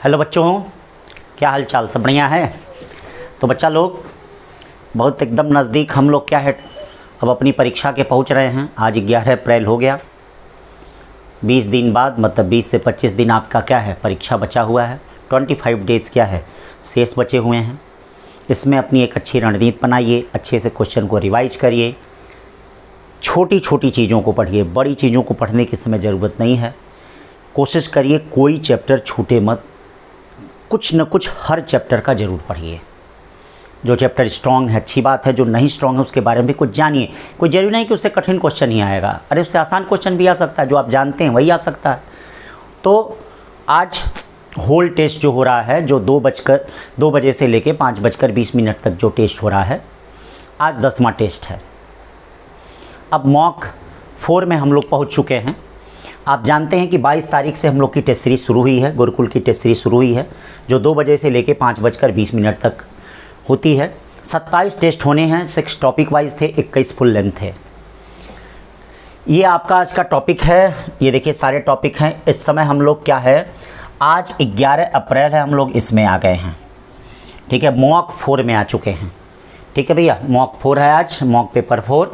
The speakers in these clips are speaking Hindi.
हेलो बच्चों, क्या हाल चाल? सब बढ़िया है? तो बच्चा लोग बहुत एकदम नज़दीक हम लोग क्या है अब अपनी परीक्षा के पहुंच रहे हैं। आज 11 अप्रैल हो गया। 20 दिन बाद मतलब 20 से 25 दिन आपका क्या है परीक्षा बचा हुआ है। 25 डेज़ क्या है शेष बचे हुए हैं। इसमें अपनी एक अच्छी रणनीति बनाइए, अच्छे से क्वेश्चन को रिवाइज करिए, छोटी छोटी चीज़ों को पढ़िए, बड़ी चीज़ों को पढ़ने की समय ज़रूरत नहीं है। कोशिश करिए कोई चैप्टर छूटे मत, कुछ न कुछ हर चैप्टर का ज़रूर पढ़िए। जो चैप्टर स्ट्रॉन्ग है अच्छी बात है, जो नहीं स्ट्रॉन्ग है उसके बारे में भी कुछ जानिए। कोई ज़रूरी नहीं कि उससे कठिन क्वेश्चन ही आएगा, अरे उससे आसान क्वेश्चन भी आ सकता है, जो आप जानते हैं वही आ सकता है। तो आज होल टेस्ट जो हो रहा है, जो 2 बजे से लेके 5:20 तक जो टेस्ट हो रहा है, आज 10वां टेस्ट है। अब मॉक 4 में हम लोग पहुँच चुके हैं। आप जानते हैं कि 22 तारीख से हम लोग की टेस्ट सीरीज़ शुरू हुई है, गुरुकुल की टेस्ट सीरीज़ शुरू हुई है, जो 2 बजे से लेके 5:20 तक होती है। 27 टेस्ट होने हैं, 6 टॉपिक वाइज थे, 21 फुल लेंथ थे। ये आपका आज का टॉपिक है। ये देखिए सारे टॉपिक हैं। इस समय हम लोग क्या है, आज 11 अप्रैल है, हम लोग इसमें आ गए हैं। ठीक है, मॉक 4 में आ चुके हैं। ठीक है भैया, मॉक 4 है आज, मॉक पेपर 4।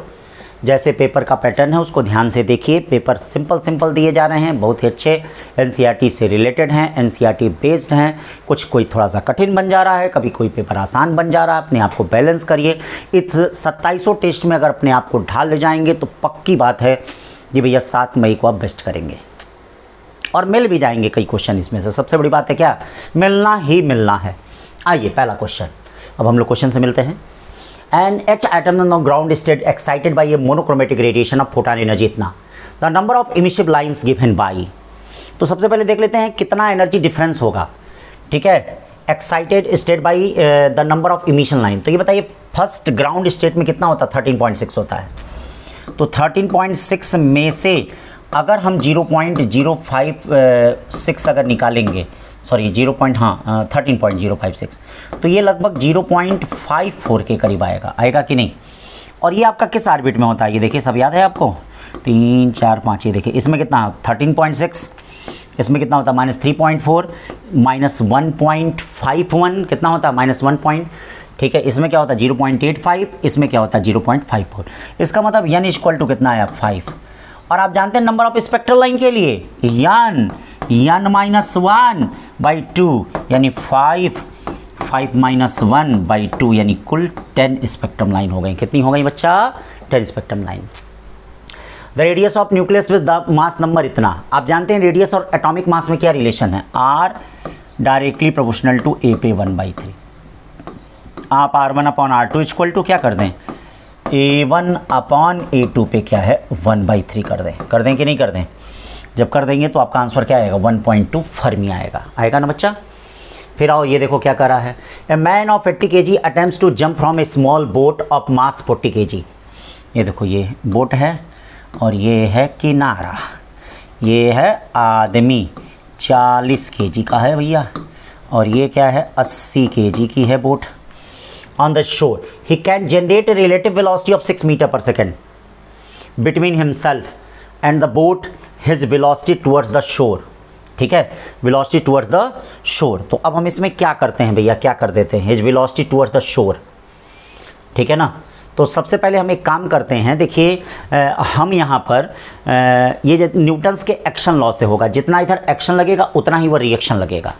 जैसे पेपर का पैटर्न है उसको ध्यान से देखिए। पेपर सिंपल दिए जा रहे हैं, बहुत ही अच्छे, एनसीईआरटी से रिलेटेड हैं, एनसीईआरटी बेस्ड हैं। कुछ कोई थोड़ा सा कठिन बन जा रहा है, कभी कोई पेपर आसान बन जा रहा है। अपने आप को बैलेंस करिए। इस 2700 टेस्ट में अगर अपने आप को ढाल ले जाएंगे तो पक्की बात है कि भैया 7 मई को आप बेस्ट करेंगे और मिल भी जाएंगे कई क्वेश्चन इसमें से। सबसे बड़ी बात है क्या, मिलना ही मिलना है। आइए पहला क्वेश्चन, अब हम लोग क्वेश्चन से मिलते हैं। An H atom on the ground state excited by a monochromatic radiation of photon energy इतना, the number of emissive lines given by। तो सबसे पहले देख लेते हैं कितना एनर्जी डिफरेंस होगा। ठीक है, excited state by the number of emission line. तो ये बताइए फर्स्ट ग्राउंड स्टेट में कितना होता है? 13.6 होता है। तो 13.6 में से अगर हम 0.056 अगर निकालेंगे, सॉरी 13.056, तो ये लगभग 0.54 के करीब आएगा कि नहीं। और ये आपका किस ऑर्बिट में होता है? ये देखिए, सब याद है आपको, 3, 4, 5। ये देखिए इसमें कितना 13.6, इसमें कितना होता है -3.4, -1.51 कितना होता है -1 ठीक है, इसमें क्या होता है 0.85, इसमें क्या होता है 0.54। इसका मतलब n इक्वल टू कितना है 5। और आप जानते हैं नंबर ऑफ स्पेक्ट्रल लाइन के लिए n -1/2 यानी 5 -1/2 यानी कुल 10 स्पेक्ट्रम लाइन हो गई। कितनी हो गई बच्चा? 10 spectrum line. The radius of nucleus with the mass number इतना। आप जानते हैं रेडियस और एटॉमिक मास में क्या रिलेशन है? R directly proportional to A पे 1/3। आप R1/R2 इक्वल टू क्या कर दें, A1/A2 पे क्या है 1/3 कर दें कि नहीं कर दें? जब कर देंगे तो आपका आंसर क्या आएगा 1.2 फर्मी आएगा ना बच्चा। फिर आओ ये देखो क्या कर रहा है। A man of 80 kg attempts to jump from a small boat of mass 40 kg। ये देखो ये बोट है और ये है किनारा, ये है आदमी 40 kg का है भैया, और ये क्या है 80 kg की है boat. On the shore he can generate a relative velocity of 6 metre per second between himself and the boat his velocity towards the shore. ठीक है, वेलोसिटी टुवर्ड्स द शोर। तो अब हम इसमें क्या करते हैं भैया, क्या कर देते हैं, his velocity towards the shore. ठीक है ना। तो सबसे पहले हम एक काम करते हैं, देखिए हम यहाँ पर ये न्यूटन्स के एक्शन लॉ से होगा, जितना इधर एक्शन लगेगा उतना ही वो रिएक्शन लगेगा,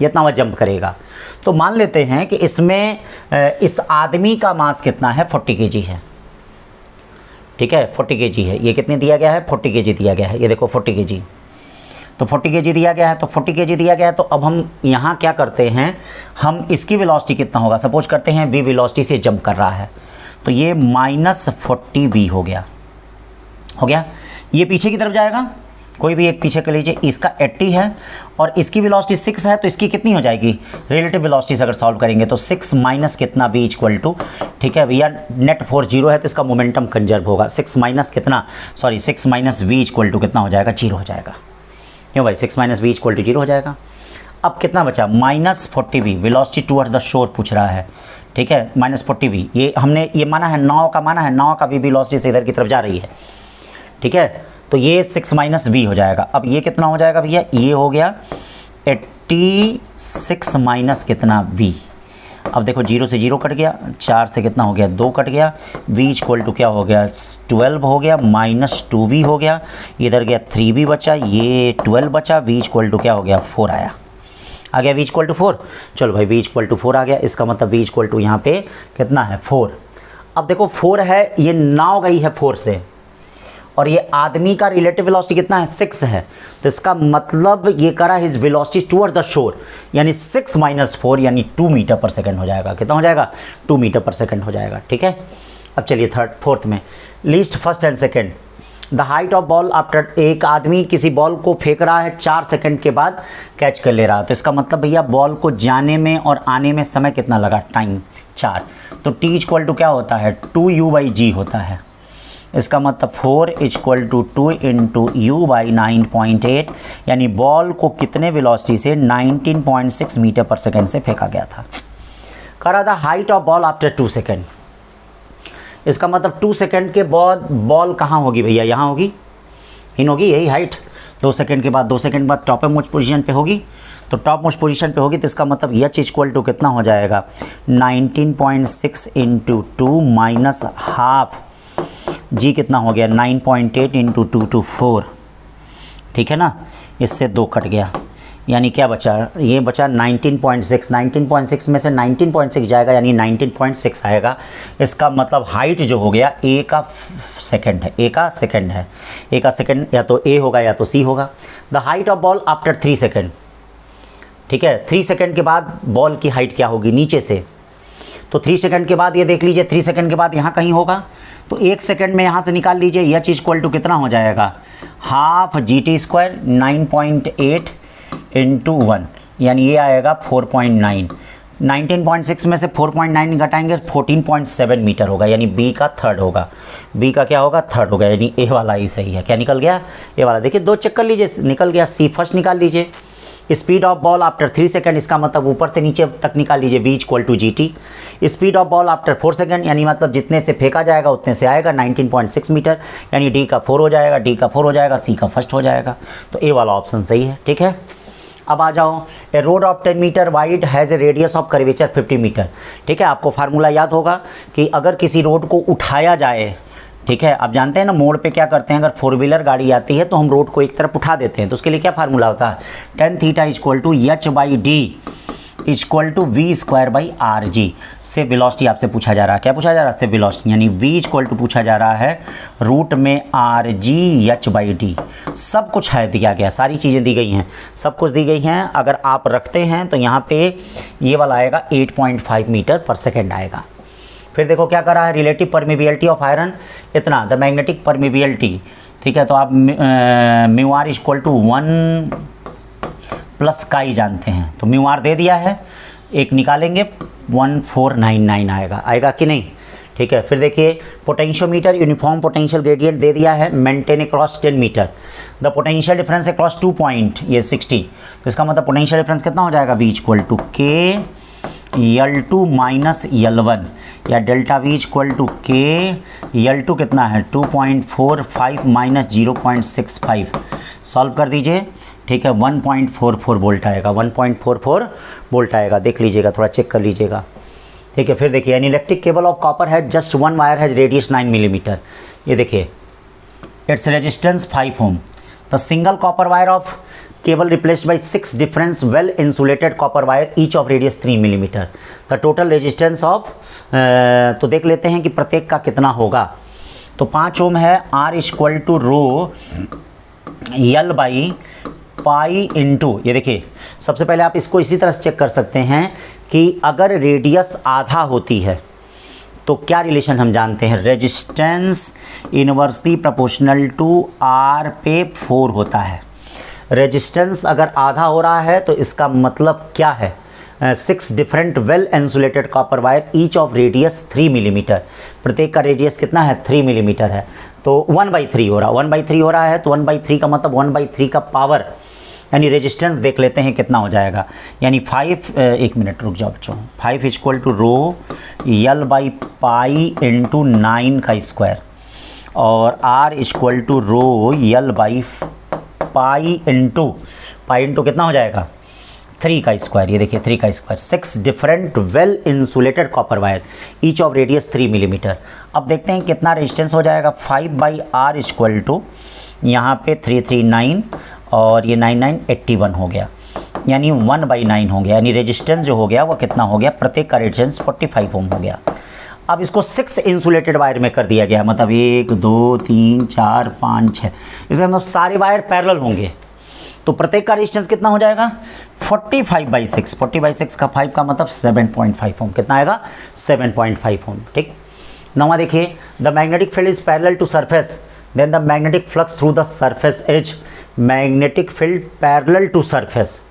जितना वह जंप करेगा। तो मान लेते हैं कि इसमें इस आदमी का मास कितना है 40 kg है। ठीक है, 40 kg है। ये कितने दिया गया है 40 kg दिया गया है। ये देखो 40 kg, तो 40 kg दिया गया है, तो 40 kg दिया गया है। तो अब हम यहाँ क्या करते हैं, हम इसकी वेलोसिटी कितना होगा, सपोज करते हैं v वेलोसिटी से जंप कर रहा है, तो ये -40v हो गया। ये पीछे की तरफ जाएगा, कोई भी एक पीछे कर लीजिए। इसका 80 है और इसकी वेलोसिटी 6 है, तो इसकी कितनी हो जाएगी रिलेटिव वेलोसिटी से अगर सॉल्व करेंगे तो 6 माइनस कितना v इक्वल टू, ठीक है भैया, नेट फोर्स 0 है तो इसका मोमेंटम कंजर्व होगा। 6 माइनस v इक्वल टू कितना हो जाएगा 0 हो जाएगा। क्यों भाई 6 माइनस v इक्वल टू 0 हो जाएगा। अब कितना बचा -40v, वेलोसिटी टुवर्ड्स द शोर पूछ रहा है। ठीक है, -40v, ये हमने ये माना है नाव का, नाव का v वेलोसिटी से इधर की तरफ जा रही है। ठीक है, तो ये 6 माइनस v हो जाएगा। अब ये कितना हो जाएगा भैया, ये हो गया 86 माइनस कितना v। अब देखो 0 से 0 कट गया, 4 से कितना हो गया 2 कट गया, v इक्वल टू क्या हो गया 12 हो गया, माइनस 2v हो गया, इधर गया 3v बचा, ये 12 बचा, v इक्वल टू क्या हो गया 4 आया। आ गया v इक्वल टू 4। चलो भाई v इक्वल टू 4 आ गया, इसका मतलब v इक्वल टू यहाँ पे कितना है 4। अब देखो 4 है, ये नाव गई है 4 से, और ये आदमी का रिलेटिव वेलोसिटी कितना है 6 है, तो इसका मतलब ये करा his velocity toward the shore, यानी 6 माइनस 4 यानी 2 मीटर पर सेकंड हो जाएगा। कितना हो जाएगा 2 मीटर पर सेकंड हो जाएगा। ठीक है, अब चलिए फोर्थ में least first and second. The height of ball after, एक आदमी किसी बॉल को फेंक रहा है 4 सेकंड के बाद कैच कर ले रहा है, तो इसका मतलब भैया बॉल को जाने में और आने में समय कितना लगा टाइम 4, तो t इक्वल टू क्या होता है 2u/g होता है। इसका मतलब 4 इक्वल टू 2 इंटू u/9.8, यानी बॉल को कितने वेलोसिटी से 19.6 मीटर पर सेकेंड से फेंका गया था। करा the height of ball after 2 second, इसका मतलब 2 सेकेंड के बाद बॉल कहाँ होगी भैया, यहाँ होगी, इन होगी यही हाइट। 2 सेकेंड के बाद 2 सेकेंड बाद टॉप मोस्ट पोजीशन पे होगी, तो टॉप मोस्ट पोजीशन पे होगी, तो इसका मतलब h इक्वल टू कितना हो जाएगा 19.6 इंटू 2 माइनस हाफ, g कितना हो गया 9.8 इंटू 2 टू 4। ठीक है ना, इससे 2 कट गया, यानी क्या बचा, ये बचा 19.6। 19.6 में से 19.6 जाएगा यानी 19.6 आएगा। इसका मतलब हाइट जो हो गया a का सेकंड है, a का सेकंड है, a का सेकंड या तो a होगा या तो c होगा। The height of ball after 3 second, ठीक है, 3 सेकंड के बाद बॉल की हाइट क्या होगी नीचे से, तो 3 सेकंड के बाद ये देख लीजिए 3 सेकंड के बाद यहाँ कहीं होगा, तो 1 सेकंड में यहाँ से निकाल लीजिए, h इक्वल टू कितना हो जाएगा हाफ GT स्क्वायर 9.8 इंटू 1, यानी ये आएगा 4.9। 19.6 में से 4.9 घटाएंगे 14.7 मीटर होगा, यानी B का थर्ड होगा, B का क्या होगा थर्ड होगा, यानी A वाला ही सही है। क्या निकल गया A वाला, देखिए 2 चेक कर लीजिए, निकल गया। C फर्स्ट निकाल लीजिए, speed of ball after 3 second, इसका मतलब ऊपर से नीचे तक निकाल लीजिए, v equal to GT। Speed of ball after 4 second, यानी मतलब जितने से फेंका जाएगा उतने से आएगा 19.6 मीटर, यानी d का 4 हो जाएगा, d का 4 हो जाएगा, c का फर्स्ट हो जाएगा, तो A वाला ऑप्शन सही है। ठीक है, अब आ जाओ, a road of 10 metre wide has a radius of curvature 50 metre. ठीक है, आपको फार्मूला याद होगा कि अगर किसी रोड को उठाया जाए, ठीक है, आप जानते हैं ना मोड़ पे क्या करते हैं, अगर 4 व्हीलर गाड़ी आती है तो हम रोड को एक तरफ उठा देते हैं, तो उसके लिए क्या फार्मूला होता है tan theta equal to h/d equal to v square by RG। से वेलोसिटी आपसे पूछा जा रहा है, क्या पूछा जा रहा है से वेलोसिटी, यानी v इक्वल टू पूछा जा रहा है रूट में RG h/d। सब कुछ है दिया गया, सारी चीज़ें दी गई हैं, सब कुछ दी गई हैं। अगर आप रखते हैं तो यहाँ पे ये वाला आएगा 8.5 मीटर पर सेकेंड आएगा। फिर देखो क्या कर रहा है, रिलेटिव परमिबिलिटी ऑफ आयरन इतना, द मैग्नेटिक परमिबिलिटी, ठीक है, तो आप mu R equal to 1 plus chi जानते हैं, तो म्यू आर दे दिया है, एक निकालेंगे 1499 आएगा कि नहीं। ठीक है, फिर देखिए पोटेंशियोमीटर यूनिफॉर्म पोटेंशियल ग्रेडियंट दे दिया है, maintain across 10 metre, the potential difference across 2 point ये 60, तो इसका मतलब पोटेंशियल डिफरेंस कितना हो जाएगा v equal to k L2 minus L1, या delta v equal to k L2 कितना है 2.45 माइनस 0.65, सॉल्व कर दीजिए। ठीक है, 1.44 वोल्ट आएगा, 1.44 वोल्ट आएगा, देख लीजिएगा, थोड़ा चेक कर लीजिएगा। ठीक है, फिर देखिए an electric cable of copper है just 1 wire has radius 9 millimetre, ये देखिए its resistance 5 ohm, the single copper wire of cable replaced by 6 difference well insulated copper wire each of radius 3 millimetre, the total resistance of, तो देख लेते हैं कि प्रत्येक का कितना होगा, तो 5 ओम है, R equal to rho L by pi into, ये देखिए सबसे पहले आप इसको इसी तरह से चेक कर सकते हैं कि अगर रेडियस आधा होती है तो क्या रिलेशन हम जानते हैं, resistance inversely proportional to R पे 4 होता है। रेजिस्टेंस अगर आधा हो रहा है तो इसका मतलब क्या है, 6 different well insulated copper wire each of radius 3 millimetre, प्रत्येक का रेडियस कितना है 3 मिलीमीटर है, तो 1/3 हो रहा, 1/3 हो रहा है, तो 1/3 का मतलब 1/3 का पावर, यानी रेजिस्टेंस देख लेते हैं कितना हो जाएगा, यानी 5, एक मिनट रुक जाओ बच्चों, 5 equal to rho L by pi into 9 का स्क्वायर, और R equal to rho L by pi into कितना हो जाएगा 3 का स्क्वायर, ये देखिए 3 का square, 6 different well insulated copper wire each of radius 3 millimetre. अब देखते हैं कितना रेजिस्टेंस हो जाएगा। 5/r इक्वल टू यहाँ पे 339 और ये 99 81 हो गया, यानी 1/9 हो गया, यानी रेजिस्टेंस जो हो गया वो कितना हो गया, प्रत्येक का रेजिस्टेंस 45 ओम हो गया। अब इसको 6 इंसुलेटेड वायर में कर दिया गया, मतलब 1 2 3 4 5 6, इसका मतलब सारे वायर पैरेलल होंगे, तो प्रत्येक का रेजिस्टेंस कितना हो जाएगा 45/6। 40/6 का 5 का मतलब 7.5 ओम, कितना आएगा 7.5 ओम। ठीक, नवा देखिए, the magnetic field is parallel to surface, then the magnetic flux through the surface is. Magnetic field parallel to surface,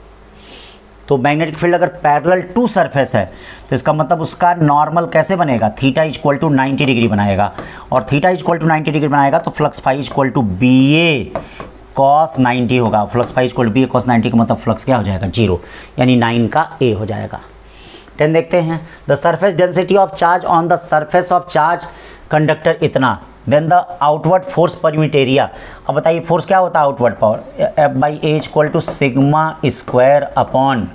तो मैग्नेटिक फील्ड अगर पैरेलल टू सरफेस है तो इसका मतलब उसका नॉर्मल कैसे बनेगा, थीटा इक्वल टू 90 डिग्री बनाएगा, और थीटा इक्वल टू 90 डिग्री बनाएगा तो flux phi equal to BA cos 90 होगा। Flux phi equal to BA cos 90 का मतलब फ्लक्स क्या हो जाएगा 0, यानी 9 का A हो जाएगा। 10 देखते हैं, the surface density of charge on the surface of charge conductor इतना, then the outward force per unit area. अब बताइए फोर्स क्या होता है outward power, F/A equal to sigma square upon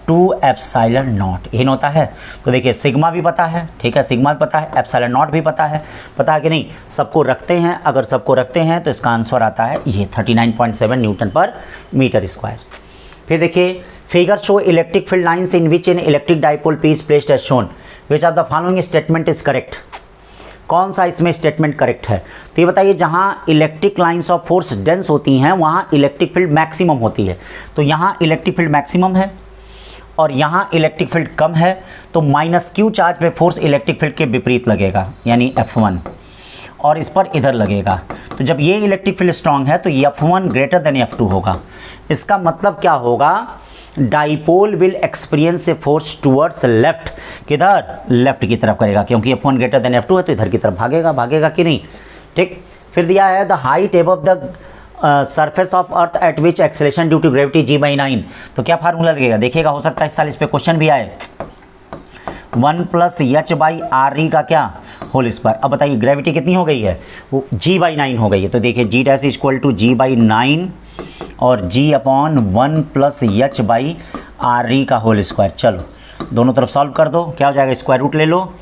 2 epsilon naught, यही होता है। तो देखिए सिग्मा भी पता है, ठीक है, सिग्मा भी पता है, एप्सिलॉन नॉट भी पता है कि नहीं, सबको रखते हैं। अगर सबको रखते हैं तो इसका आंसर आता है ये 39.7 न्यूटन पर मीटर स्क्वायर। फिर देखिए, figure show electric field lines in which an electric dipole piece placed as shown, which of the following statement is correct. कौन सा इसमें स्टेटमेंट करेक्ट है, तो ये बताइए, जहाँ electric lines of force dense होती हैं वहाँ इलेक्ट्रिक फील्ड मैक्सिमम होती है, तो यहाँ इलेक्ट्रिक फील्ड मैक्सिमम है और यहाँ इलेक्ट्रिक फील्ड कम है, तो -q चार्ज पे फोर्स इलेक्ट्रिक फील्ड के विपरीत लगेगा, यानी F1, और इस पर इधर लगेगा। तो जब ये इलेक्ट्रिक फील्ड स्ट्रांग है तो F1 ग्रेटर देन F2 होगा। इसका मतलब क्या होगा, dipole will experience a force towards left, किधर, लेफ्ट की तरफ करेगा, क्योंकि F1 ग्रेटर देन F2 है तो इधर की तरफ भागेगा कि नहीं। ठीक, फिर दिया है the height above the surface of earth at which acceleration due to gravity G/9, तो क्या फार्मूला लगेगा, देखिएगा, हो सकता है इस साल इस पे क्वेश्चन भी आए। 1 + h/r का क्या होल स्क्वायर। अब बताइए ग्रेविटी कितनी हो गई है, वो G/9 हो गई है, तो देखिए G' इक्वल टू G/9 और G/1 + h/r का होल स्क्वायर। चलो दोनों तरफ सॉल्व कर दो, क्या हो जाएगा, स्क्वायर रूट ले लो,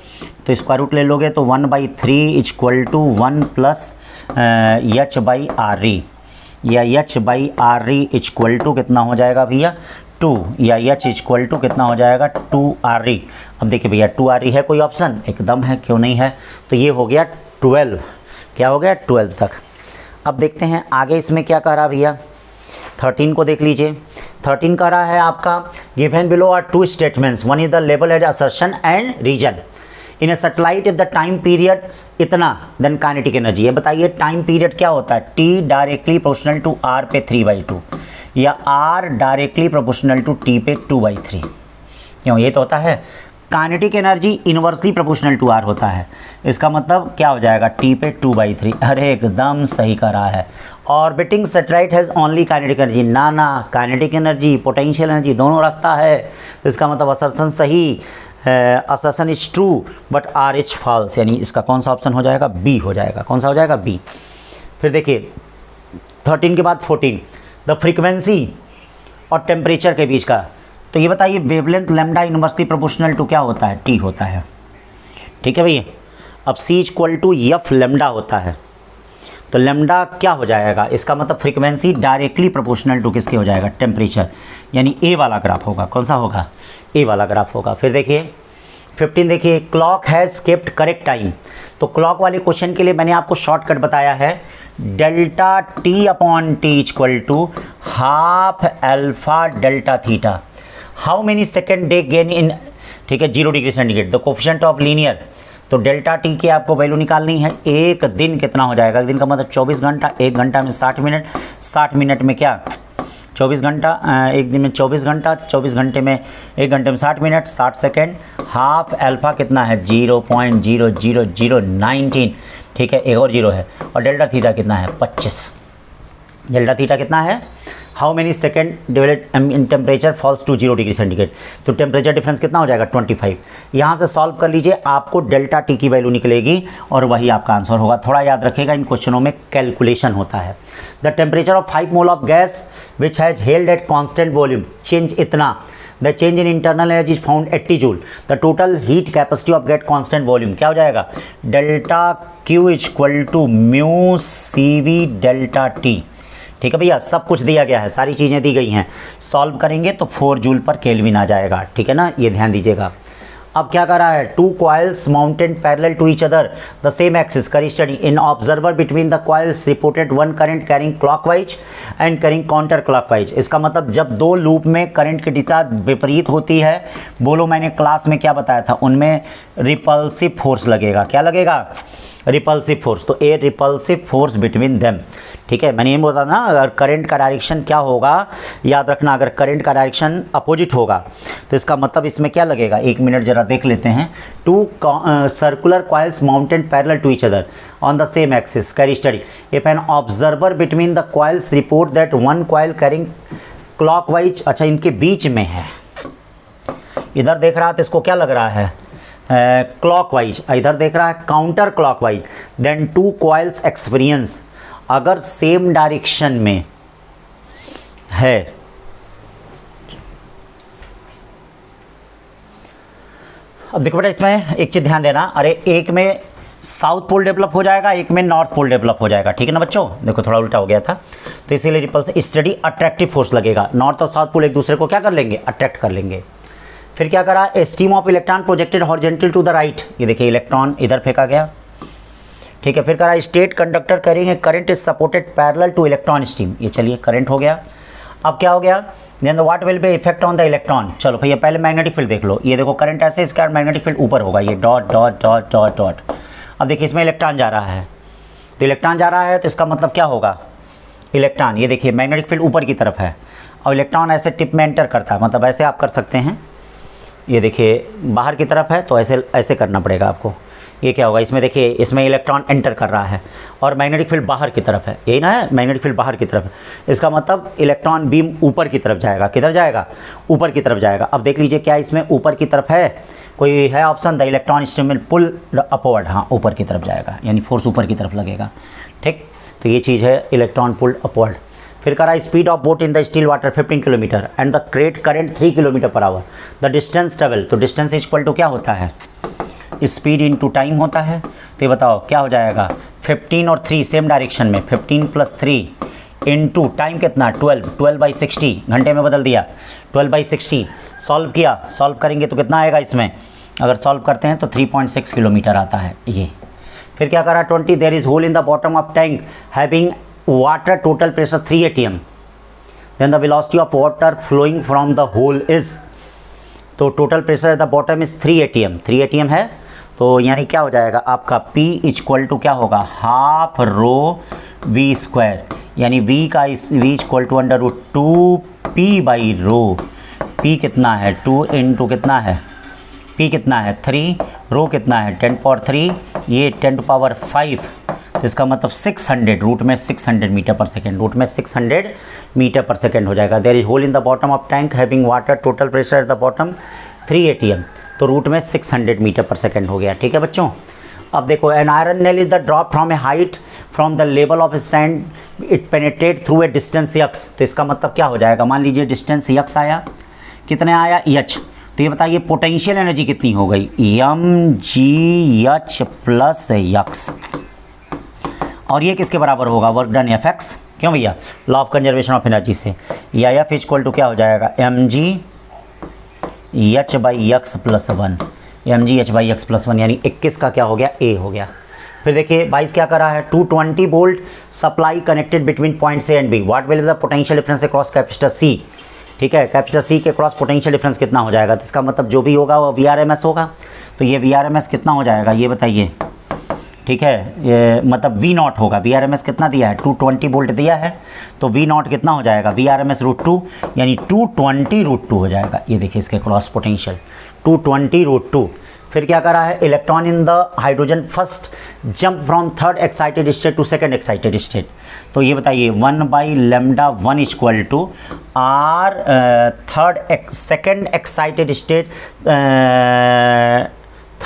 तो स्क्वायर रूट ले लोगे तो 1/3 इक्वल टू 1 + h/r, या h/r इक्वल टू कितना हो जाएगा भैया 2, या h इक्वल टू कितना हो जाएगा 2r। अब देखिए भैया 2r है कोई ऑप्शन, एकदम है, क्यों नहीं है, तो ये हो गया 12, क्या हो गया 12 तक। अब देखते हैं आगे इसमें क्या कह रहा भैया, 13 को देख लीजिए। 13 कह रहा है आपका, given below are 2 statements, one is the label as assertion and reason in a satellite if the time period इतना, देन काइनेटिक एनर्जी। ये बताइए टाइम पीरियड क्या होता है, T directly proportional to R पे 3/2, या R directly proportional to T पे 2/3, क्यों, ये तो होता है। Kinetic energy inversely proportional to R होता है, इसका मतलब क्या हो जाएगा T पे 2/3। अरे एकदम सही कर रहा है। Orbiting satellite has only kinetic energy, ना काइनेटिक एनर्जी पोटेंशियल एनर्जी दोनों रखता है, तो इसका मतलब असर्शन सही, assertion is true but RH false, यानी इसका कौन सा ऑप्शन हो जाएगा, B हो जाएगा। कौन सा हो जाएगा, B। फिर देखिए 13 के बाद 14, द फ्रीक्वेंसी और टेम्परेचर के बीच का, तो ये बताइए wavelength lambda inversely proportional to क्या होता है, T होता है, ठीक है भैया। अब C equal to F lambda होता है, तो लैम्डा क्या हो जाएगा, इसका मतलब फ्रीक्वेंसी डायरेक्टली प्रोपोर्शनल टू किसके हो जाएगा, टेम्परेचर, यानी A वाला ग्राफ होगा। कौन सा होगा, A वाला ग्राफ होगा। फिर देखिए 15 देखिए, clock has kept correct time, तो क्लॉक वाले क्वेश्चन के लिए मैंने आपको शॉर्टकट बताया है, delta T/T equal to half alpha delta theta. How many second day gain in, ठीक है, 0 degree centigrade, the coefficient of linear, तो डेल्टा T की आपको वैल्यू निकालनी है। एक दिन कितना हो जाएगा, एक दिन का मतलब 24 घंटा, 1 घंटा में 60 मिनट, 60 मिनट में क्या 24 घंटा, एक दिन में 24 घंटा, 24 घंटे में 1 घंटे में 60 मिनट, 60 सेकेंड। हाफ अल्फा कितना है 0.00019, ठीक है, एक और जीरो है, और डेल्टा थीटा कितना है 25। डेल्टा थीटा कितना है, how many second divided in temperature falls to 0 degree centigrade, तो टेम्परेचर डिफरेंस कितना हो जाएगा 25। यहाँ से सॉल्व कर लीजिए, आपको डेल्टा टी की वैल्यू निकलेगी और वही आपका आंसर होगा। थोड़ा याद रखिएगा, इन क्वेश्चनों में कैलकुलेशन होता है। The temperature of 5 mole of gas which has held at constant volume change इतना, the change in internal energy is found 80 joule, the total heat capacity of gate constant volume क्या हो जाएगा, delta Q equal to mu C V delta T. ठीक है भैया, सब कुछ दिया गया है, सारी चीज़ें दी गई हैं। सॉल्व करेंगे तो 4 जूल पर केल्विन आ जाएगा। ठीक है ना, ये ध्यान दीजिएगा। अब क्या कर रहा है, 2 coils mounted parallel to each other the same axis करी study in observer between the coils reported one current carrying clockwise and carrying counter clockwise. इसका मतलब जब 2 लूप में करंट की दिशा विपरीत होती है, बोलो मैंने क्लास में क्या बताया था, उनमें रिपल्सिव फोर्स लगेगा। क्या लगेगा, रिपल्सिव फोर्स। तो ए रिपल्सिव फोर्स बिटवीन देम। ठीक है, मैंने ये बोला ना, अगर करंट का डायरेक्शन क्या होगा, याद रखना, अगर करंट का डायरेक्शन अपोजिट होगा तो इसका मतलब इसमें क्या लगेगा, 1 मिनट जरा देख लेते हैं। 2 circular coils mounted parallel to each other on the same axis carry steady if an observer between the coils report that one coil carrying clockwise, अच्छा इनके बीच में है, इधर देख रहा है तो इसको क्या लग रहा है, क्लॉकवाइज, इधर देख रहा है counter clockwise, then 2 coils experience, अगर सेम डायरेक्शन में है, अब देखो बेटा इसमें एक चीज़ ध्यान देना, अरे एक में साउथ पोल डेवलप हो जाएगा, एक में नॉर्थ पोल डेवलप हो जाएगा। ठीक है ना बच्चों, देखो थोड़ा उल्टा हो गया था, तो इसीलिए रिपल्स स्टडी अट्रैक्टिव फोर्स लगेगा, नॉर्थ और साउथ पोल एक दूसरे को क्या कर लेंगे, अट्रैक्ट कर लेंगे। फिर क्या करा, a stream of electron projected horizontal to the right, ये देखिए इलेक्ट्रॉन इधर फेंका गया। ठीक है, फिर करा स्टेट कंडक्टर करेंगे current is supported parallel to electron stream, ये चलिए करंट हो गया। अब क्या हो गया, then what will be effect on the electron, चलो भैया पहले मैग्नेटिक फील्ड देख लो, ये देखो करंट ऐसे, इसका मैग्नेटिक फील्ड ऊपर होगा, ये dot dot dot dot dot. अब देखिए इसमें इलेक्ट्रॉन जा रहा है, तो इलेक्ट्रॉन जा रहा है तो इसका मतलब क्या होगा, इलेक्ट्रॉन, ये देखिए मैग्नेटिक फील्ड ऊपर की तरफ है और इलेक्ट्रॉन ऐसे टिप में एंटर करता है, मतलब ऐसे आप कर सकते हैं, ये देखिए बाहर की तरफ है तो ऐसे ऐसे करना पड़ेगा आपको। ये क्या होगा, इसमें देखिए इसमें इलेक्ट्रॉन एंटर कर रहा है और मैग्नेटिक फील्ड बाहर की तरफ है, यही ना है, मैग्नेटिक फील्ड बाहर की तरफ है, इसका मतलब इलेक्ट्रॉन बीम ऊपर की तरफ जाएगा, किधर जाएगा, ऊपर की तरफ जाएगा। अब देख लीजिए क्या इसमें ऊपर की तरफ है, कोई है option, the electron stream will pull upward, हाँ ऊपर की तरफ जाएगा, यानी फोर्स ऊपर की तरफ लगेगा। ठीक, तो ये चीज़ है इलेक्ट्रॉन पुल्ड अपवर्ड। फिर करा speed of boat in the still water 15 kilometre and the crate current 3 kilometre per hour, the distance travel, तो डिस्टेंस इक्वल टू क्या होता है, स्पीड इनटू टाइम होता है। तो ये बताओ क्या हो जाएगा, 15 और 3 सेम डायरेक्शन में, 15 + 3 इनटू टाइम कितना 12, 12/60, घंटे में बदल दिया, 12/60। सॉल्व किया, सॉल्व करेंगे तो कितना आएगा इसमें, अगर सॉल्व करते हैं तो 3.6 किलोमीटर आता है ये। फिर क्या करा, 20 there is hole in the bottom of tank having water total pressure 3 atm, then the velocity of water flowing from the hole is, तो total pressure at the bottom is 3 atm, 3 atm है, तो यानी क्या हो जाएगा आपका P इक्वल टू क्या होगा, हाफ रो V², यानी V का V equal to √2P/ρ। P कितना है, 2 × कितना है, P कितना है 3, रो कितना है 10⁻3, ये 10⁵, तो इसका मतलब 600, रूट में 600 मीटर पर सेकेंड, रूट में 600 मीटर पर सेकेंड हो जाएगा। There is hole in the bottom of tank having water total pressure at the bottom 3 atm, तो रूट में 600 मीटर पर सेकेंड हो गया। ठीक है बच्चों, अब देखो an iron nail is the drop from A height from the level of A sand it penetrate through a distance x, तो इसका मतलब क्या हो जाएगा, मान लीजिए डिस्टेंस x आया, कितने आया h, तो ये बताइए पोटेंशियल एनर्जी कितनी हो गई, mgh + x, और ये किसके बराबर होगा, वर्क डन Fx, क्यों भैया, law of conservation of energy से, या F इक्वल टू क्या हो जाएगा, mgh/x + 1, mgh/x + 1, यानी 21 का क्या हो गया, A हो गया। फिर देखिए 22 क्या कर रहा है, 220 volt supply connected between point C and B, what will be the potential difference across capacitor C। ठीक है, कैपेसिटर C के क्रॉस पोटेंशियल डिफरेंस कितना हो जाएगा, तो इसका मतलब जो भी होगा वो VRMS होगा, तो ये VRMS कितना हो जाएगा ये बताइए। ठीक है, ये मतलब V0 होगा, VRMS कितना दिया है 220 वोल्ट दिया है, तो V0 कितना हो जाएगा VRMS √2, यानी 220 √2 हो जाएगा। ये देखिए इसके क्रॉस पोटेंशियल 220 √2। फिर क्या करा है, electron in the hydrogen first jump from third excited state to second excited state. तो ये बताइए 1/λ1 equal to R second excited state,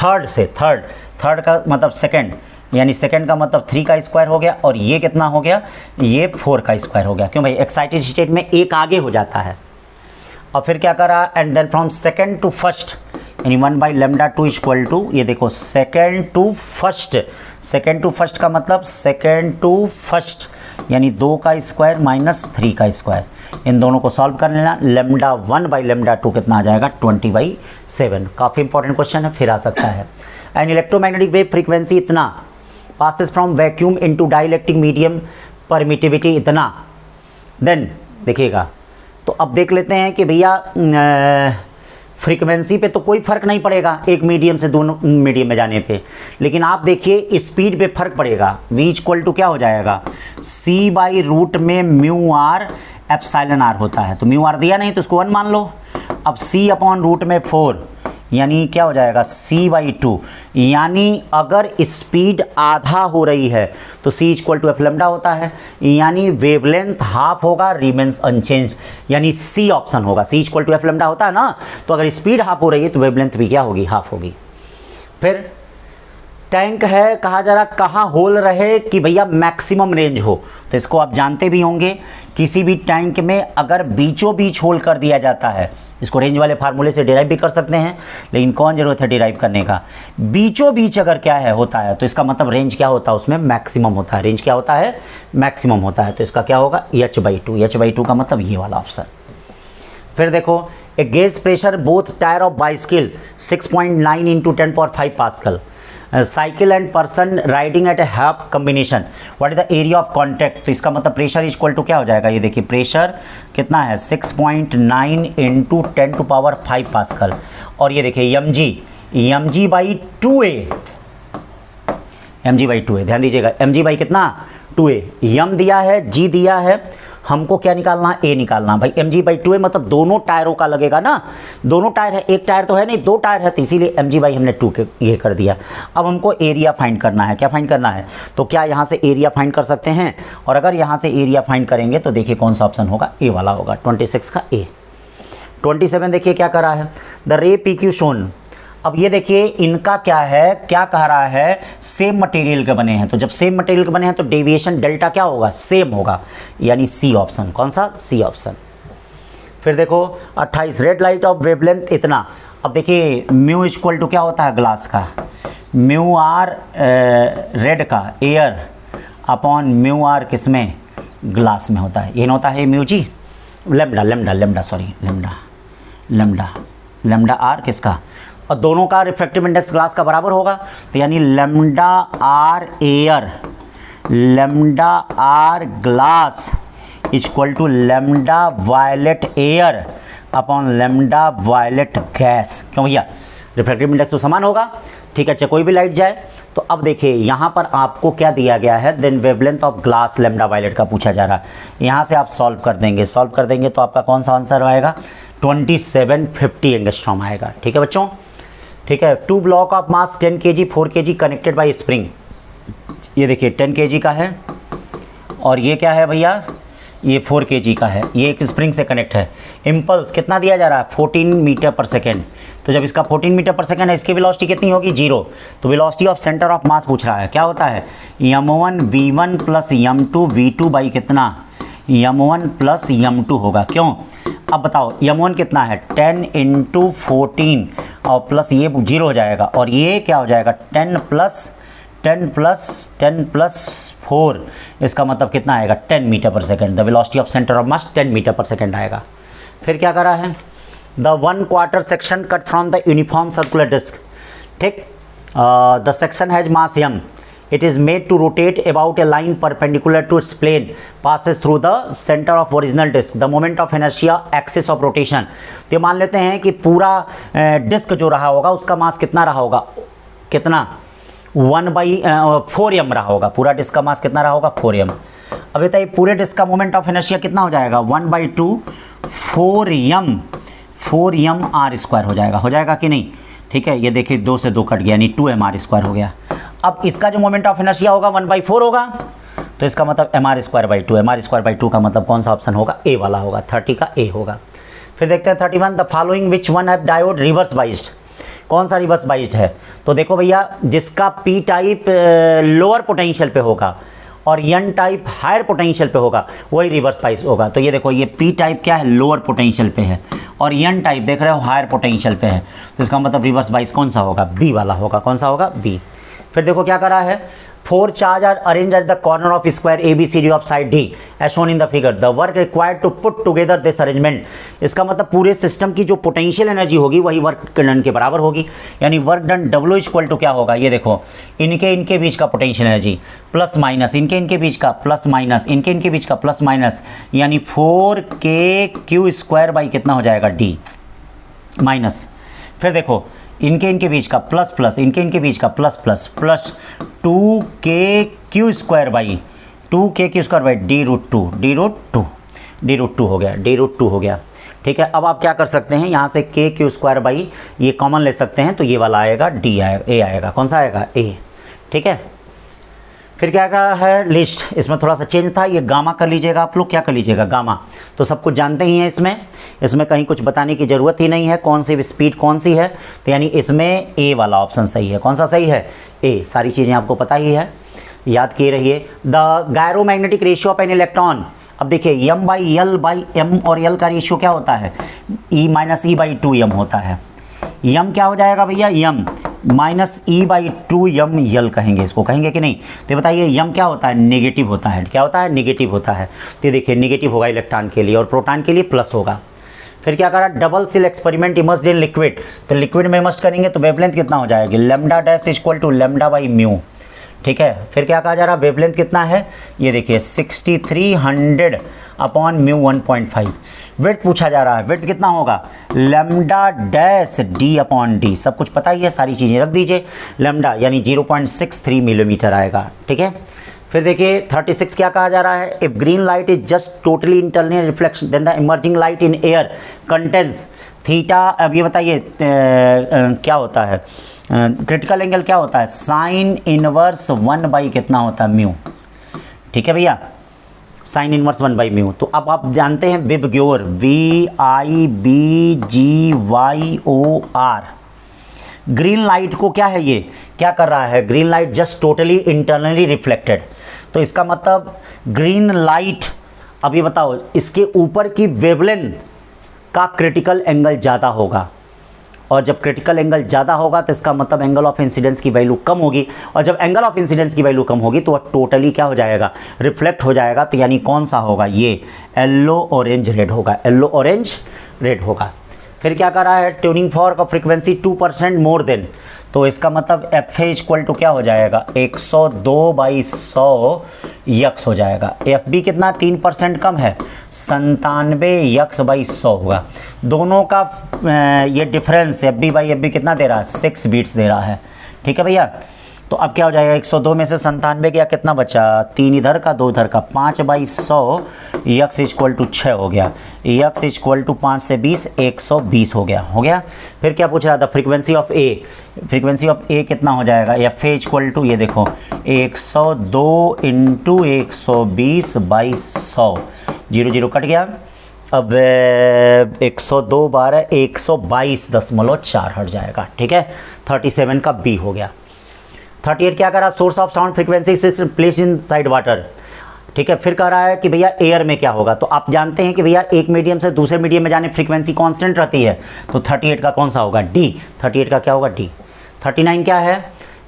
third का मतलब सेकंड, यानी सेकंड का मतलब 3 का स्क्वायर हो गया, और ये कितना हो गया, ये 4 का स्क्वायर हो गया। क्यों भाई, एक्साइटेड स्टेट में एक आगे हो जाता है। और फिर क्या करा, and then from second to first यानी 1/λ2 इक्वल टू, ये देखो सेकंड टू फर्स्ट का मतलब सेकंड टू फर्स्ट यानी 2 का स्क्वायर माइनस 3 का स्क्वायर, इन दोनों को सॉल्व कर लेना। λ1/λ2 कितना आ जाएगा, 20/7। काफ़ी इंपॉर्टेंट क्वेश्चन है, फिर आ सकता है। एंड इलेक्ट्रोमैग्नेटिक वेव फ्रीक्वेंसी इतना, passes from vacuum into dielectric medium, permittivity इतना। देन देखिएगा, तो अब देख लेते हैं कि भैया फ्रीक्वेंसी पे तो कोई फ़र्क नहीं पड़ेगा एक मीडियम से दोनों मीडियम में जाने पे, लेकिन आप देखिए स्पीड पे फ़र्क पड़ेगा। v इक्वल टू क्या हो जाएगा, c/रूट में म्यू आर एप्सिलॉन आर होता है। तो म्यू आर दिया नहीं तो इसको 1 मान लो। अब c/रूट में 4 यानी क्या हो जाएगा, c/2, यानी अगर स्पीड आधा हो रही है तो c इक्वल टू f λ होता है, यानी वेवलेंथ हाफ होगा, रिमेन्स अनचेंज, यानी c ऑप्शन होगा। c इक्वल टू f λ होता है ना, तो अगर स्पीड हाफ हो रही है तो वेवलेंथ भी क्या होगी, हाफ होगी। फिर टैंक है, कहा जा रहा कहाँ होल रहे कि भैया मैक्सिमम रेंज हो, तो इसको आप जानते भी होंगे, किसी भी टैंक में अगर बीचों बीच होल कर दिया जाता है, इसको रेंज वाले फार्मूले से डिराइव भी कर सकते हैं, लेकिन कौन ज़रूरत है डिराइव करने का, बीचों बीच अगर क्या है होता है तो इसका मतलब रेंज क्या होता है, उसमें मैक्सिमम होता है। रेंज क्या होता है, मैक्सिमम होता है, तो इसका क्या होगा, h/2 का मतलब ये वाला ऑप्शन। फिर देखो, a gauge pressure both tyre of bicycle 6.9 × 10⁵ pascal, cycle and person riding at a half combination, what is the area of contact. तो इसका मतलब प्रेशर इक्वल टू क्या हो जाएगा, ये देखिए प्रेशर कितना है 6.9 × 10⁵ पास्कल, और ये देखिए mg/2a, ध्यान दीजिएगा, mg कितना 2a, यम दिया है, g दिया है, हमको क्या निकालना, a निकालना। भाई mg/2a मतलब दोनों टायरों का लगेगा ना, दोनों टायर है, एक टायर तो है नहीं, 2 टायर है, तो इसीलिए mg हमने 2 के ये कर दिया। अब हमको एरिया फाइंड करना है, क्या फाइंड करना है, तो क्या यहाँ से एरिया फाइंड कर सकते हैं, और अगर यहाँ से एरिया फाइंड करेंगे तो देखिए कौन सा ऑप्शन होगा, ए वाला होगा, 26 का ए। 27 देखिए क्या कर रहा है, द रे PQ शोन। अब ये देखिए इनका क्या है, क्या कह रहा है, सेम मटेरियल के बने हैं, तो जब सेम मटेरियल के बने हैं तो डेविएशन डेल्टा क्या होगा, सेम होगा, यानी सी ऑप्शन। कौन सा, सी ऑप्शन। फिर देखो 28, रेड लाइट ऑफ वेवलेंथ इतना। अब देखिए म्यू इक्वल टू क्या होता है, ग्लास का, म्यू आर रेड का एयर अपॉन म्यू आर किसमें, ग्लास में होता है, ये होता है म्यू जी, लैम्डा आर किसका, और दोनों का रिफ्रैक्टिव इंडेक्स ग्लास का बराबर होगा, तो यानी lambda R air, lambda R glass equal to lambda violet air upon lambda violet gas. क्यों भैया, रिफ्रैक्टिव इंडेक्स तो समान होगा, ठीक है, चाहे कोई भी लाइट जाए। तो अब देखिए यहाँ पर आपको क्या दिया गया है, then wavelength of glass lambda violet का पूछा जा रहा है, यहाँ से आप सॉल्व कर देंगे तो आपका कौन सा आंसर आएगा, 2750 एंगस्ट्रॉम आएगा। ठीक है बच्चों, ठीक है। 2 block of mass 10 kg 4 kg connected by spring, ये देखिए 10 kg का है, और ये क्या है भैया, ये 4 kg का है, ये एक स्प्रिंग से कनेक्ट है। इम्पल्स कितना दिया जा रहा है, 14 मीटर पर सेकेंड। तो जब इसका 14 मीटर पर सेकेंड है, इसकी वेलोसिटी कितनी होगी, 0। तो वेलोसिटी ऑफ सेंटर ऑफ मास पूछ रहा है, क्या होता है, m1 v1 plus m2 v2 by कितना, m1 प्लस m2 होगा। क्यों, अब बताओ m1 कितना है, 10 × 14 और प्लस ये 0 हो जाएगा, और ये क्या हो जाएगा 10 प्लस 4, इसका मतलब कितना आएगा 10 metre per second. The velocity of centre of mass 10 metre per second आएगा। फिर क्या करा है, the 1/4 section cut from the uniform circular disc, ठीक, the section has mass m, it is made to rotate about a line perpendicular to its plane, passes through the center of original disk, the moment of inertia axis of rotation। तो ये मान लेते हैं कि पूरा डिस्क जो रहा होगा उसका मास कितना रहा होगा, कितना 1/4m रहा होगा, पूरा डिस्क का मास कितना रहा होगा 4m। अब बताइए पूरे डिस्क का मोमेंट ऑफ इनर्शिया कितना हो जाएगा, 1/2 4m r² हो जाएगा कि नहीं। ठीक है, ये देखिए 2 से 2 कट गया, यानी 2mr² हो गया। अब इसका जो मोमेंट ऑफ इनर्शिया होगा 1/4 होगा, तो इसका मतलब mr²/2, mr²/2 का मतलब कौन सा ऑप्शन होगा, ए वाला होगा, 30 का ए होगा। फिर देखते हैं 31, the following which one have diode reverse biased, कौन सा रिवर्स बाइस्ड है। तो देखो भैया, जिसका पी टाइप लोअर पोटेंशियल पे होगा और एन टाइप हायर पोटेंशियल पे होगा वही रिवर्स बाइस्ड होगा। तो ये देखो, ये पी टाइप क्या है, लोअर पोटेंशियल पे है, और एन टाइप देख रहे हो हायर पोटेंशियल पे है, तो इसका मतलब रिवर्स बाइस्ड कौन सा होगा, बी वाला होगा। कौन सा होगा, बी। फिर देखो क्या करा है, 4 charge are arrange at the corner of square ABCD of side D as shown in the figure, the work required to put together this arrangement. इसका मतलब पूरे सिस्टम की जो पोटेंशियल एनर्जी होगी वही वर्क डन के बराबर होगी, यानी work done W equal to क्या होगा, ये देखो, इनके बीच का पोटेंशियल एनर्जी प्लस माइनस इनके बीच का प्लस माइनस इनके बीच का प्लस माइनस, यानी 4kq² बाई कितना हो जाएगा, D माइनस। फिर देखो, इनके बीच का प्लस प्लस इनके बीच का plus plus plus 2kq² by d√2 हो गया, d√2 हो गया। ठीक है, अब आप क्या कर सकते हैं, यहाँ से kq² बाई ये कॉमन ले सकते हैं, तो ये वाला आएगा डी आएगा, ए आएगा। कौन सा आएगा, ए। ठीक है, फिर क्या कहा है लिस्ट, इसमें थोड़ा सा चेंज था, ये गामा कर लीजिएगा आप लोग, क्या कर लीजिएगा, गामा। तो सब कुछ जानते ही हैं, इसमें कहीं कुछ बताने की ज़रूरत ही नहीं है, कौन सी स्पीड कौन सी है, तो यानी इसमें ए वाला ऑप्शन सही है। कौन सा सही है, ए। सारी चीज़ें आपको पता ही है, याद किए रहिए। The gyromagnetic ratio of an electron, अब देखिए m/l/m और l का रेशियो क्या होता है, E-E/2m होता है। m क्या हो जाएगा भैया, m -E/2m l कहेंगे, इसको कहेंगे कि नहीं। तो बताइए m क्या होता है, नेगेटिव होता है। क्या होता है, नेगेटिव होता है। तो देखिए नेगेटिव होगा इलेक्ट्रॉन के लिए, और प्रोटॉन के लिए प्लस होगा। फिर क्या करा, double slit experiment immersed in liquid, तो लिक्विड में इमर्स करेंगे तो वेवलेंथ कितना हो जाएगी, λ' इक्वल टू λ/μ। ठीक है, फिर क्या कहा जा रहा है, वेवलेंथ कितना है, ये देखिए 6300/μ1.5। विड्थ पूछा जा रहा है, विड्थ कितना होगा, λ'(d/d), सब कुछ पता ही है, सारी चीज़ें रख दीजिए। लैम्डा यानी 0.63 मिलीमीटर आएगा। ठीक है, फिर देखिए 36 क्या कहा जा रहा है, if green light is just totally internal reflection then the emerging light in air contains theta. अब ये बताइए क्या होता है, क्रिटिकल एंगल क्या होता है, साइन इनवर्स 1 कितना होता है, म्यू। ठीक है भैया, साइन इनवर्स 1/μ। तो अब आप जानते हैं विबग्योर, VIBGYOR, ग्रीन लाइट को क्या है, ये क्या कर रहा है, green light just totally internally reflected. तो इसका मतलब ग्रीन लाइट, अब ये बताओ, इसके ऊपर की वेवलेंथ का क्रिटिकल एंगल ज़्यादा होगा, और जब क्रिटिकल एंगल ज़्यादा होगा तो इसका मतलब एंगल ऑफ इंसिडेंस की वैल्यू कम होगी, और जब एंगल ऑफ इंसिडेंस की वैल्यू कम होगी तो वह टोटली क्या हो जाएगा, रिफ्लेक्ट हो जाएगा। तो यानी कौन सा होगा, ये येलो ऑरेंज रेड होगा, येलो ऑरेंज रेड होगा। फिर क्या कर रहा है, tuning fork of frequency 2% more than, तो इसका मतलब FA इक्वल टू क्या हो जाएगा, 102/100 यक्स हो जाएगा। FB कितना, 3% कम है, 97 होगा। दोनों का ये डिफरेंस FB/FB कितना दे रहा है, 6 बीट्स दे रहा है। ठीक है भैया, तो अब क्या हो जाएगा, 102 में से 97 गया, कितना बचा, 3 इधर का 2 इधर का, 5/100 यक्स इक्वल टू 6 हो गया, यक्स इक्वल टू 5 से 20 120 हो गया। फिर क्या पूछ रहा था, frequency of A, frequency of A कितना हो जाएगा, FA इक्वल टू ये देखो 102 × 120/100, 0 कट गया। अब 102 12 122.4 हट जाएगा। ठीक है, 37 का बी हो गया। 38 क्या कह रहा, source of sound frequency place in side water. ठीक है, फिर कह रहा है कि भैया एयर में क्या होगा, तो आप जानते हैं कि भैया एक मीडियम से दूसरे मीडियम में जाने फ्रीक्वेंसी कांस्टेंट रहती है, तो 38 का कौन सा होगा, डी। 38 का क्या होगा, डी। 39 क्या है,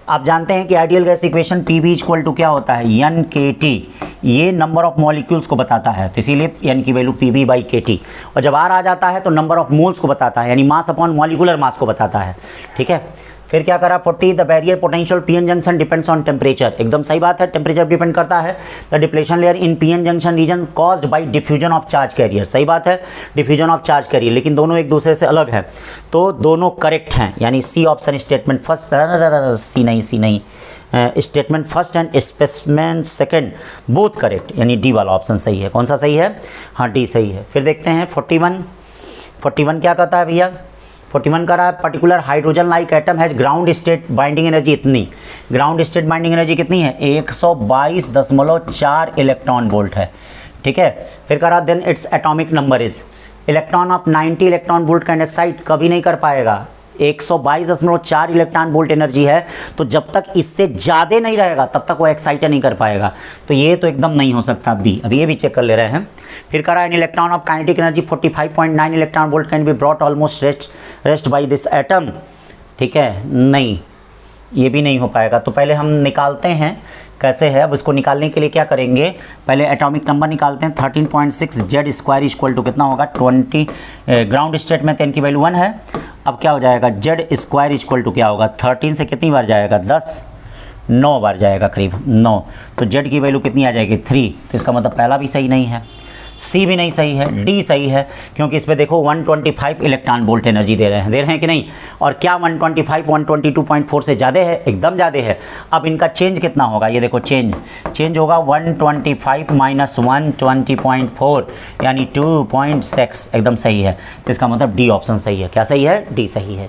आप जानते हैं कि ideal gas equation PV equal to क्या होता है, NKT, ये नंबर ऑफ मॉलिक्यूल्स को बताता है, तो इसीलिए n की वैल्यू PV/kT, और जब R आ जाता है तो नंबर ऑफ मोल्स को बताता है, यानी मास अपॉन मॉलिकुलर मास को बताता है। ठीक है, फिर क्या करा, 40 the barrier potential PN junction depends on temperature, एकदम सही बात है, टेम्परेचर डिपेंड करता है। The depletion layer in PN junction region caused by diffusion of charge carrier, सही बात है, डिफ्यूजन ऑफ चार्ज कैरियर, लेकिन दोनों एक दूसरे से अलग है, तो दोनों करेक्ट हैं, यानी सी ऑप्शन स्टेटमेंट फर्स्ट, सी नहीं, statement first and specimen second both correct, यानी डी वाला ऑप्शन सही है। कौन सा सही है, हाँ डी सही है। फिर देखते हैं 41 क्या कहता है भैया, 41 का रहा है particular hydrogen like atom has ground state binding energy इतनी, ग्राउंड स्टेट बाइंडिंग एनर्जी कितनी है 122.4 इलेक्ट्रॉन वोल्ट है, ठीक है। फिर करा then its atomic number is, electron of 90 electron volt can excite, कभी नहीं कर पाएगा। 122.4 इलेक्ट्रॉन वोल्ट एनर्जी है, तो जब तक इससे ज़्यादा नहीं रहेगा तब तक वो एक्साइट नहीं कर पाएगा, तो ये तो एकदम नहीं हो सकता बी। अभी ये भी चेक कर ले रहे हैं। फिर करा an electron of kinetic energy 45.9 electron volt can be brought almost rest by this atom, ठीक है, नहीं, ये भी नहीं हो पाएगा। तो पहले हम निकालते हैं कैसे है। अब इसको निकालने के लिए क्या करेंगे, पहले एटॉमिक नंबर निकालते हैं। 13.6 जेड स्क्वायर इक्वल टू कितना होगा 20, ग्राउंड स्टेट में 10 की वैल्यू 1 है। अब क्या हो जाएगा जेड स्क्वायर इक्वल टू क्या होगा 13 से कितनी बार जाएगा 10, 9 बार जाएगा करीब 9, तो जेड की वैल्यू कितनी आ जाएगी 3, तो इसका मतलब पहला भी सही नहीं है, सी भी नहीं सही है, डी सही है, क्योंकि इस पे देखो 125 इलेक्ट्रॉन वोल्ट एनर्जी दे रहे हैं कि नहीं, और क्या 125 122.4 से ज़्यादा है, एकदम ज़्यादा है। अब इनका चेंज कितना होगा, ये देखो चेंज होगा 125 माइनस 120.4 यानी 2.6, एकदम सही है। तो इसका मतलब डी ऑप्शन सही है। क्या सही है, डी सही है।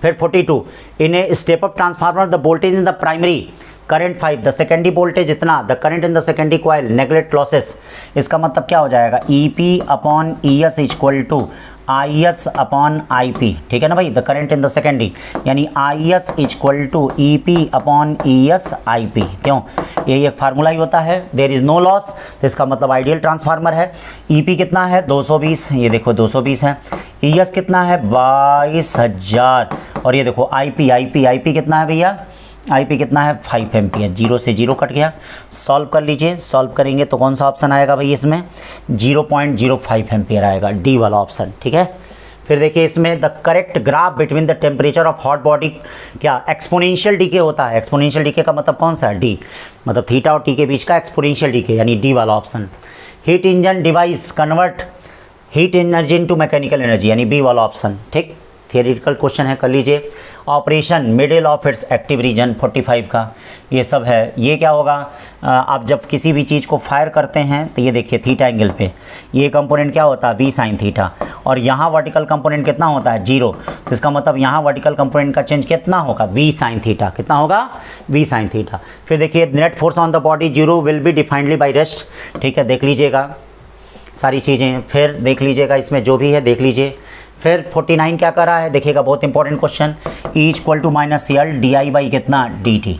फिर 42 in a step up transformer the voltage in the primary current 5 the secondary voltage इतना, the current in the secondary coil neglect losses, इसका मतलब क्या हो जाएगा EP upon ES equal to IS upon IP, ठीक है ना भाई। The current in the secondary यानी IS equal to EP upon ES IP, क्यों, यही एक फार्मूला ही होता है, देयर इज़ नो लॉस, तो इसका मतलब आइडियल ट्रांसफार्मर है। EP कितना है 220, ये देखो 220 है। ES कितना है 22,000, और ये देखो IP कितना है भैया, IP कितना है 5 एम्पियर, 0 से 0 कट गया। सॉल्व कर लीजिए, सॉल्व करेंगे तो कौन सा ऑप्शन आएगा भाई, इसमें 0.05 एम्पियर आएगा, डी वाला ऑप्शन, ठीक है। फिर देखिए इसमें the correct graph between the temperature of hot body, क्या एक्सपोनेंशियल डीके होता है, एक्सपोनेंशियल डीके का मतलब कौन सा है, डी, मतलब थीटा और टी के बीच का एक्सपोनेंशियल डीके, यानी डी वाला option. Heat engine device convert heat energy into mechanical energy, यानी बी वाला ऑप्शन, ठीक। थियोरेटिकल क्वेश्चन है, कर लीजिए। Operation middle of its active region 45 का ये सब है। ये क्या होगा, आप जब किसी भी चीज़ को फायर करते हैं तो ये देखिए थीटा एंगल पे ये कंपोनेंट क्या होता है V साइन थीटा, और यहाँ वर्टिकल कंपोनेंट कितना होता है 0, तो इसका मतलब यहाँ वर्टिकल कंपोनेंट का चेंज कितना होगा V साइन थीटा, कितना होगा V साइन थीटा। फिर देखिए net force on the body 0 will be definitely by rest, ठीक है, देख लीजिएगा सारी चीज़ें, फिर देख लीजिएगा इसमें जो भी है देख लीजिए। फिर 49 क्या कर रहा है, देखिएगा बहुत important question, E equal to minus L DI by कितना DT,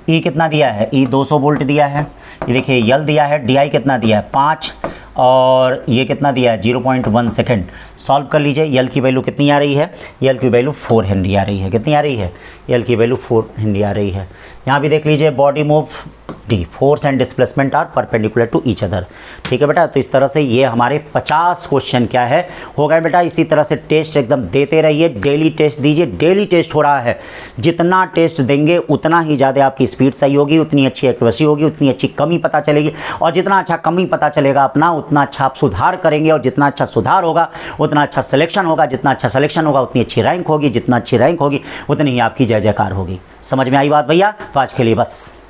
E कितना दिया है, E 200 वोल्ट दिया है, ये देखिए L दिया है, DI कितना दिया है 5, और ये कितना दिया है 0.1 सेकेंड। सॉल्व कर लीजिए, L की वैल्यू कितनी आ रही है, L की वैल्यू 4 हेनरी आ रही है, कितनी आ रही है, L की वैल्यू 4 हेनरी आ रही है। यहाँ भी देख लीजिए body move D, force and displacement are perpendicular to each other, ठीक है बेटा। तो इस तरह से ये हमारे 50 क्वेश्चन क्या है हो गए बेटा। इसी तरह से टेस्ट एकदम देते रहिए, डेली टेस्ट दीजिए, डेली टेस्ट हो रहा है, जितना टेस्ट देंगे उतना ही ज़्यादा आपकी स्पीड सही होगी, उतनी अच्छी एक्यूरेसी होगी, उतनी अच्छी कमी पता चलेगी, और जितना अच्छा कमी पता चलेगा अपना उतना अच्छा आप सुधार करेंगे, और जितना अच्छा सुधार होगा उतना अच्छा सिलेक्शन होगा, जितना अच्छा सिलेक्शन होगा उतनी अच्छी रैंक होगी, जितना अच्छी रैंक होगी उतनी ही आपकी जय जयकार होगी। समझ में आई बात भैया? तो आज के लिए बस।